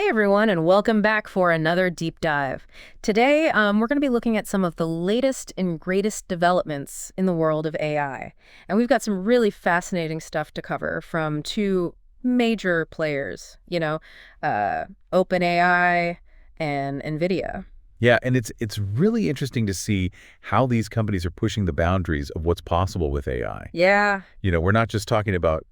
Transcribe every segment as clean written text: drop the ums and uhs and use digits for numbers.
Hey everyone, and welcome back for another deep dive. Today, we're going to be looking at some of the latest and greatest developments in the world of AI. And we've got some really fascinating stuff to cover from two major players, OpenAI and Nvidia. Yeah, and it's really interesting to see how these companies are pushing the boundaries of what's possible with AI. Yeah, We're not just talking about,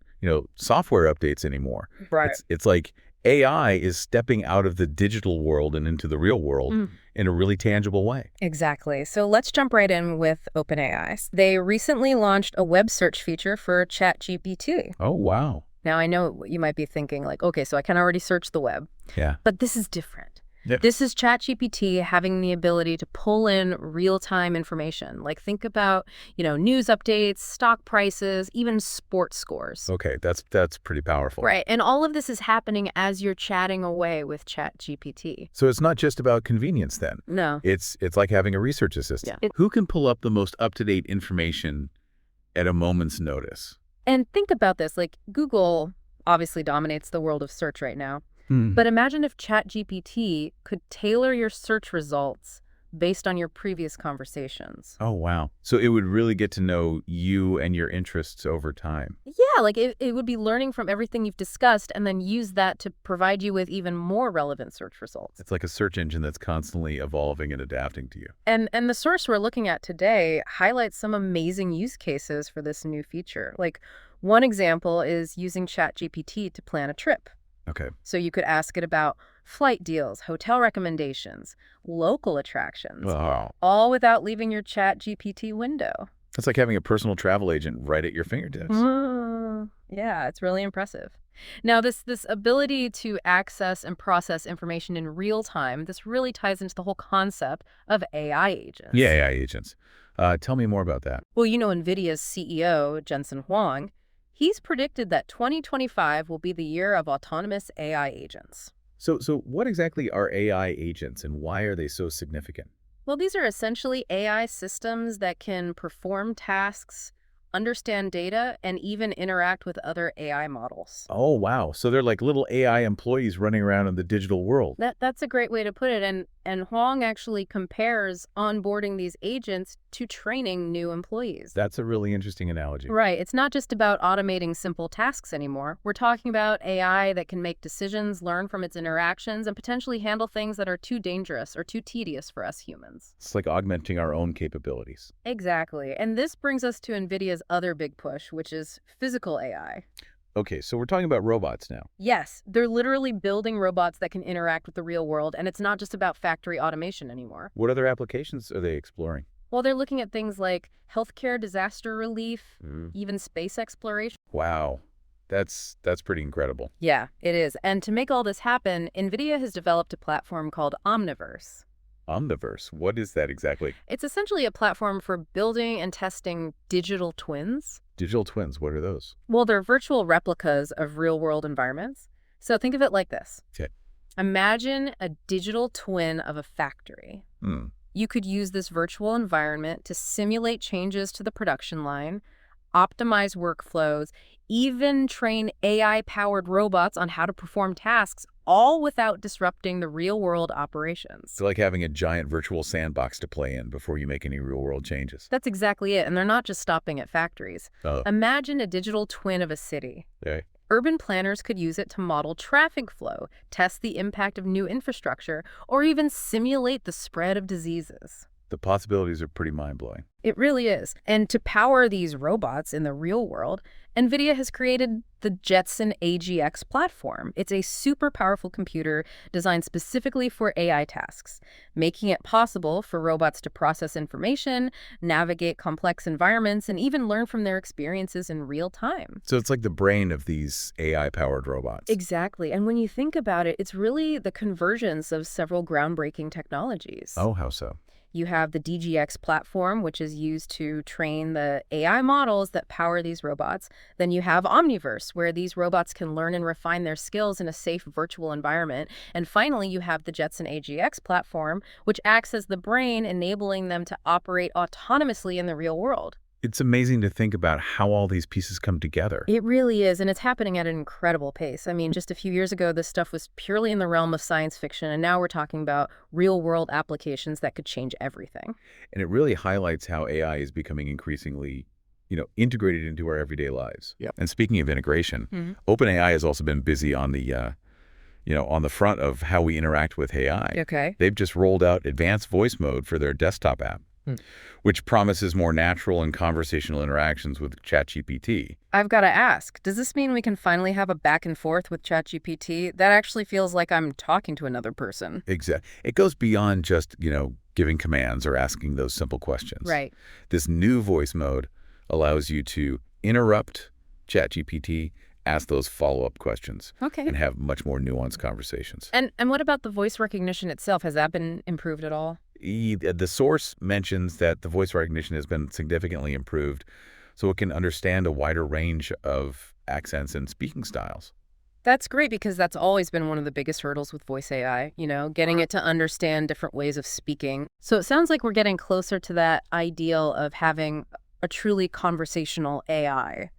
software updates anymore. right. It's like AI is stepping out of the digital world and into the real world in a really tangible way. Exactly. So let's jump right in with OpenAI. They recently launched a web search feature for ChatGPT. Oh, wow. Now, I know you might be thinking like, okay, so I can already search the web. Yeah. But this is different. Yeah. This is ChatGPT having the ability to pull in real-time information. Like think about, news updates, stock prices, even sports scores. Okay, that's pretty powerful. Right. And all of this is happening as you're chatting away with ChatGPT. So it's not just about convenience then. No. It's like having a research assistant. Yeah. Who can pull up the most up-to-date information at a moment's notice? And think about this, like Google obviously dominates the world of search right now. But imagine if ChatGPT could tailor your search results based on your previous conversations. Oh, wow. So it would really get to know you and your interests over time. Yeah, like it would be learning from everything you've discussed and then use that to provide you with even more relevant search results. It's like a search engine that's constantly evolving and adapting to you. And the source we're looking at today highlights some amazing use cases for this new feature. Like one example is using ChatGPT to plan a trip. Okay. So you could ask it about flight deals, hotel recommendations, local attractions, Wow. all without leaving your ChatGPT window. It's like having a personal travel agent right at your fingertips. Yeah, it's really impressive. Now, this ability to access and process information in real time, this really ties into the whole concept of AI agents. Yeah, AI agents. Tell me more about that. Well, Nvidia's CEO, Jensen Huang, he's predicted that 2025 will be the year of autonomous AI agents. So what exactly are AI agents and why are they so significant? Well, these are essentially AI systems that can perform tasks, understand data, and even interact with other AI models. Oh, wow. So they're like little AI employees running around in the digital world. That's a great way to put it. And Huang actually compares onboarding these agents to training new employees. That's a really interesting analogy. Right. It's not just about automating simple tasks anymore. We're talking about AI that can make decisions, learn from its interactions, and potentially handle things that are too dangerous or too tedious for us humans. It's like augmenting our own capabilities. Exactly. And this brings us to NVIDIA's other big push, which is physical AI. Okay, so we're talking about robots now. Yes, they're literally building robots that can interact with the real world, and it's not just about factory automation anymore. What other applications are they exploring? Well, they're looking at things like healthcare, disaster relief, even space exploration. Wow, that's pretty incredible. Yeah, it is. And to make all this happen, NVIDIA has developed a platform called Omniverse. Omniverse, what is that exactly? It's essentially a platform for building and testing digital twins. Digital twins, what are those? Well, they're virtual replicas of real-world environments. So think of it like this. Okay. Imagine a digital twin of a factory. You could use this virtual environment to simulate changes to the production line, optimize workflows, even train AI-powered robots on how to perform tasks, all without disrupting the real-world operations. It's like having a giant virtual sandbox to play in before you make any real-world changes. That's exactly it, and they're not just stopping at factories. Oh. Imagine a digital twin of a city. Okay. Urban planners could use it to model traffic flow, test the impact of new infrastructure, or even simulate the spread of diseases. The possibilities are pretty mind-blowing. It really is. And to power these robots in the real world, NVIDIA has created the Jetson AGX platform. It's a super powerful computer designed specifically for AI tasks, making it possible for robots to process information, navigate complex environments, and even learn from their experiences in real time. So it's like the brain of these AI-powered robots. Exactly. And when you think about it, it's really the convergence of several groundbreaking technologies. Oh, how so? You have the DGX platform, which is used to train the AI models that power these robots. Then you have Omniverse, where these robots can learn and refine their skills in a safe virtual environment. And finally, you have the Jetson AGX platform, which acts as the brain, enabling them to operate autonomously in the real world. It's amazing to think about how all these pieces come together. It really is, and it's happening at an incredible pace. I mean, just a few years ago, this stuff was purely in the realm of science fiction, and now we're talking about real-world applications that could change everything. And it really highlights how AI is becoming increasingly, integrated into our everyday lives. Yep. And speaking of integration, Mhm. OpenAI has also been busy on on the front of how we interact with AI. Okay. They've just rolled out advanced voice mode for their desktop app, which promises more natural and conversational interactions with ChatGPT. I've got to ask, does this mean we can finally have a back and forth with ChatGPT? That actually feels like I'm talking to another person. Exactly. It goes beyond just, giving commands or asking those simple questions. Right. This new voice mode allows you to interrupt ChatGPT, ask those follow-up questions, Okay. and have much more nuanced conversations. And what about the voice recognition itself? Has that been improved at all? The source mentions that the voice recognition has been significantly improved, so it can understand a wider range of accents and speaking styles. That's great because that's always been one of the biggest hurdles with voice AI, getting it to understand different ways of speaking. So it sounds like we're getting closer to that ideal of having a truly conversational AI,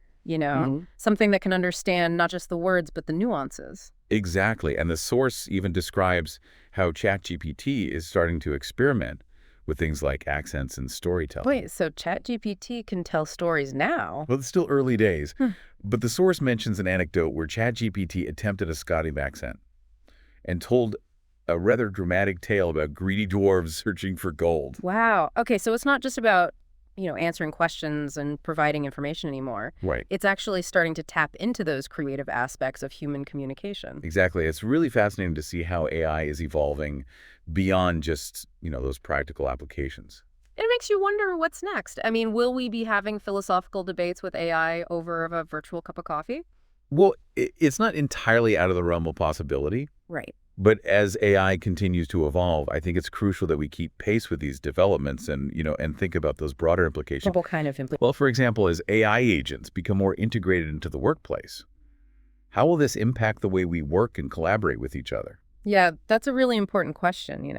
something that can understand not just the words, but the nuances. Exactly, and the source even describes how ChatGPT is starting to experiment with things like accents and storytelling. Wait, so ChatGPT can tell stories now? Well, it's still early days, Hmm. but the source mentions an anecdote where ChatGPT attempted a Scottish accent and told a rather dramatic tale about greedy dwarves searching for gold. Wow. Okay, so it's not just about, answering questions and providing information anymore. Right. It's actually starting to tap into those creative aspects of human communication. Exactly. It's really fascinating to see how AI is evolving beyond just, those practical applications. It makes you wonder what's next. I mean, will we be having philosophical debates with AI over a virtual cup of coffee? Well, it's not entirely out of the realm of possibility, Right. but as AI continues to evolve, I think it's crucial that we keep pace with these developments and, and think about those broader implications. What kind of implications? Well, for example, as AI agents become more integrated into the workplace, how will this impact the way we work and collaborate with each other? Yeah, that's a really important question.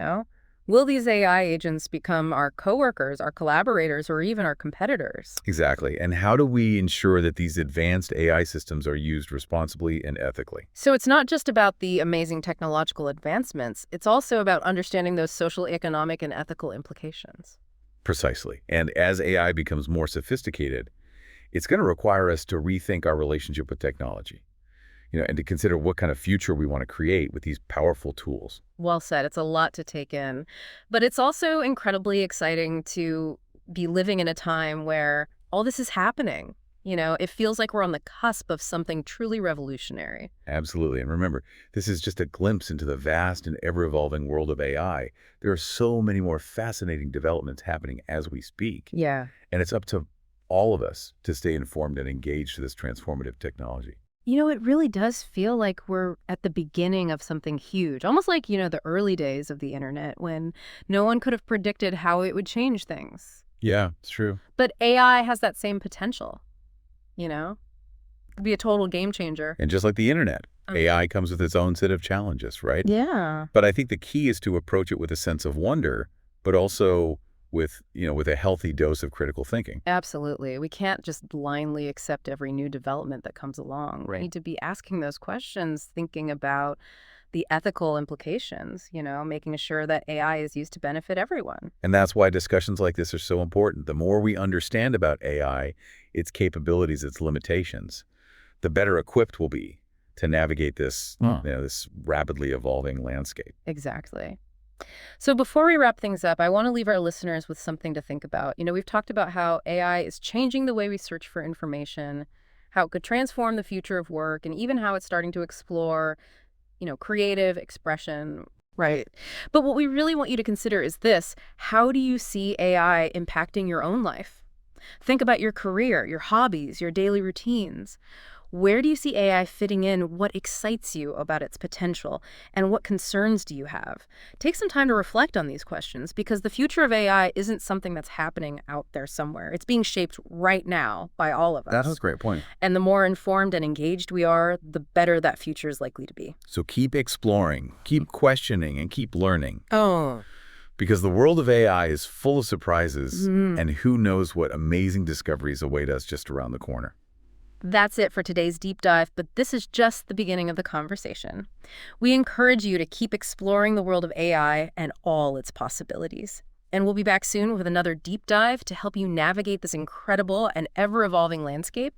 Will these AI agents become our coworkers, our collaborators, or even our competitors? Exactly. And how do we ensure that these advanced AI systems are used responsibly and ethically? So it's not just about the amazing technological advancements, it's also about understanding those social, economic, and ethical implications. Precisely. And as AI becomes more sophisticated, it's going to require us to rethink our relationship with technology, and to consider what kind of future we want to create with these powerful tools. Well said. It's a lot to take in. But it's also incredibly exciting to be living in a time where all this is happening. It feels like we're on the cusp of something truly revolutionary. Absolutely. And remember, this is just a glimpse into the vast and ever-evolving world of AI. There are so many more fascinating developments happening as we speak. Yeah. And it's up to all of us to stay informed and engaged to this transformative technology. It really does feel like we're at the beginning of something huge, almost like, the early days of the internet when no one could have predicted how it would change things. Yeah, it's true. But AI has that same potential, It could be a total game changer. And just like the internet, Uh. AI comes with its own set of challenges, right? Yeah. But I think the key is to approach it with a sense of wonder, but also with a healthy dose of critical thinking. Absolutely. We can't just blindly accept every new development that comes along. Right. We need to be asking those questions, thinking about the ethical implications, making sure that AI is used to benefit everyone. And that's why discussions like this are so important. The more we understand about AI, its capabilities, its limitations, the better equipped we'll be to navigate this, this rapidly evolving landscape. Exactly. So before we wrap things up, I want to leave our listeners with something to think about. We've talked about how AI is changing the way we search for information, how it could transform the future of work, and even how it's starting to explore, creative expression. Right. But what we really want you to consider is this: how do you see AI impacting your own life? Think about your career, your hobbies, your daily routines. Where do you see AI fitting in? What excites you about its potential? And what concerns do you have? Take some time to reflect on these questions because the future of AI isn't something that's happening out there somewhere. It's being shaped right now by all of us. That's a great point. And the more informed and engaged we are, the better that future is likely to be. So keep exploring, keep questioning, and keep learning. Oh. Because the world of AI is full of surprises, and who knows what amazing discoveries await us just around the corner. That's it for today's deep dive, but this is just the beginning of the conversation. We encourage you to keep exploring the world of AI and all its possibilities. And we'll be back soon with another deep dive to help you navigate this incredible and ever-evolving landscape.